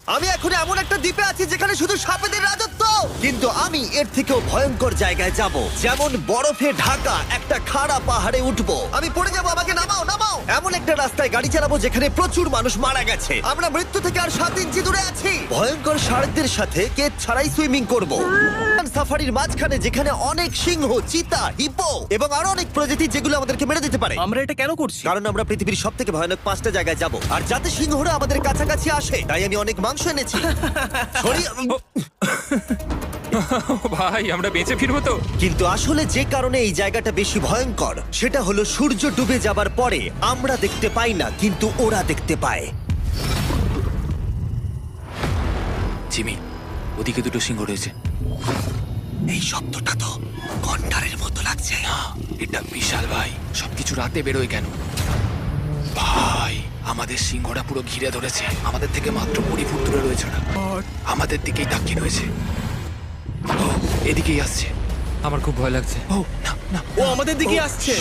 আমি এখন এমন একটা দ্বীপে আছি যেখানে শুধু সাপেদের রাজত্ব, কিন্তু আমি এর থেকেও ভয়ঙ্কর জায়গায় যাব, যেমন বরফে ঢাকা একটা খাড়া পাহাড়ে উঠবো। আমি পড়ে যাবো, আমাকে নামাও নামাও। এমন একটা রাস্তায় গাড়ি চালাবো যেখানে প্রচুর মানুষ মারা গেছে। আমরা মৃত্যু থেকে আর 7 ইঞ্চি দূরে আছি। ভয়ঙ্কর শার্কদের সাথে কেচ ছাড়াই সুইমিং করব। সাফারির মাঝখানে যেখানে অনেক সিংহ, চিতা, হিপো এবং আরো অনেক প্রজাতি যেগুলো আমাদেরকে মেরে দিতে পারে। আমরা এটা কেন করছি? কারণ আমরা পৃথিবীর সব থেকে ভয়ানক 5টা জায়গায় যাব, আর যাতে সিংহরা আমাদের কাছাকাছি আসে তাই আমি অনেক মাংস এনেছি। ভাই আমরা বেঁচে ফিরবো তো? কিন্তু আসলে যে কারণে এই জায়গাটা বেশি ভয়ঙ্কর সেটা হলো সূর্য ডুবে যাবার পরে আমরা দেখতে পাই না, কিন্তু ওরা দেখতে পায়। জিমি, ওদিকে দুটো সিংহ রয়েছে। এই শব্দটা তো কণ্ঠারের মতো লাগছে। না, এটা বিশাল ভাই। সবকিছু রাতে বেরোয় কেন? ভাই, আমাদের সিংহটা পুরো ঘিরে ধরেছে। আমাদের থেকে মাত্র 20 ফুট দূরে রয়েছে ওরা। আমাদের দিকেই তাকিয়ে রয়েছে। ও, এদিকেই আসছে। আমার খুব ভয় লাগছে। ও না না, ও আমাদের দিকে আসছে।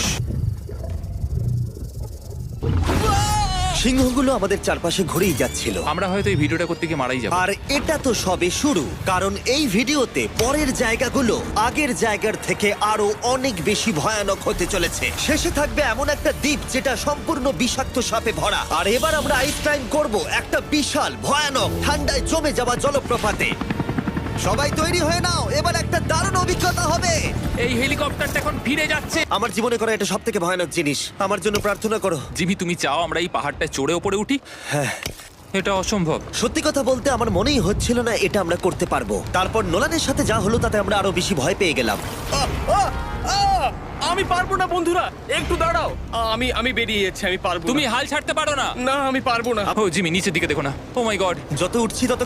সিংহগুলো আমাদের চারপাশে ঘুরেই যাচ্ছিল। আমরা হয়তো এই ভিডিওটা করতে গিয়ে মারাই যাবো। আর এটা তো সবে শুরু, কারণ এই ভিডিওতে পরের জায়গাগুলো আগের জায়গার থেকে আরো অনেক বেশি ভয়ানক হতে চলেছে। শেষে থাকবে এমন একটা দ্বীপ যেটা সম্পূর্ণ বিষাক্ত সাপে ভরা। আর এবার আমরা আইস ক্লাইম্ব করব একটা বিশাল ভয়ানক ঠান্ডায় জমে যাওয়া জলপ্রপাতে। সবাই তৈরি হয়ে নাও, এবার একটা দারুণ অভিজ্ঞতা হবে। এই হেলিকপ্টারটা এখন ফিরে যাচ্ছে। আমার জীবনে করা এটা সবথেকে ভয়ানক জিনিস। আমার জন্য প্রার্থনা করো। জিমি, তুমি চাও আমরা এই পাহাড়টায় চড়ে ওপরে উঠি? হ্যাঁ, এটা অসম্ভব। সত্যি কথা বলতে আমার মনেই হচ্ছিল না এটা আমরা করতে পারবো। তারপর নোলানের সাথে যা হলো তাতে আমরা আরো বেশি ভয় পেয়ে গেলাম। আমি পারবো না বন্ধুরা, একটু দাঁড়াও। আমি বেরিয়ে যাচ্ছি, আমি পারবো না। তুমি হাল ছাড়তে পারো না। না, আমি পারবো না। ও জিমি, নিচের দিকে দেখো না। ও মাই গড। যত উঠছি তত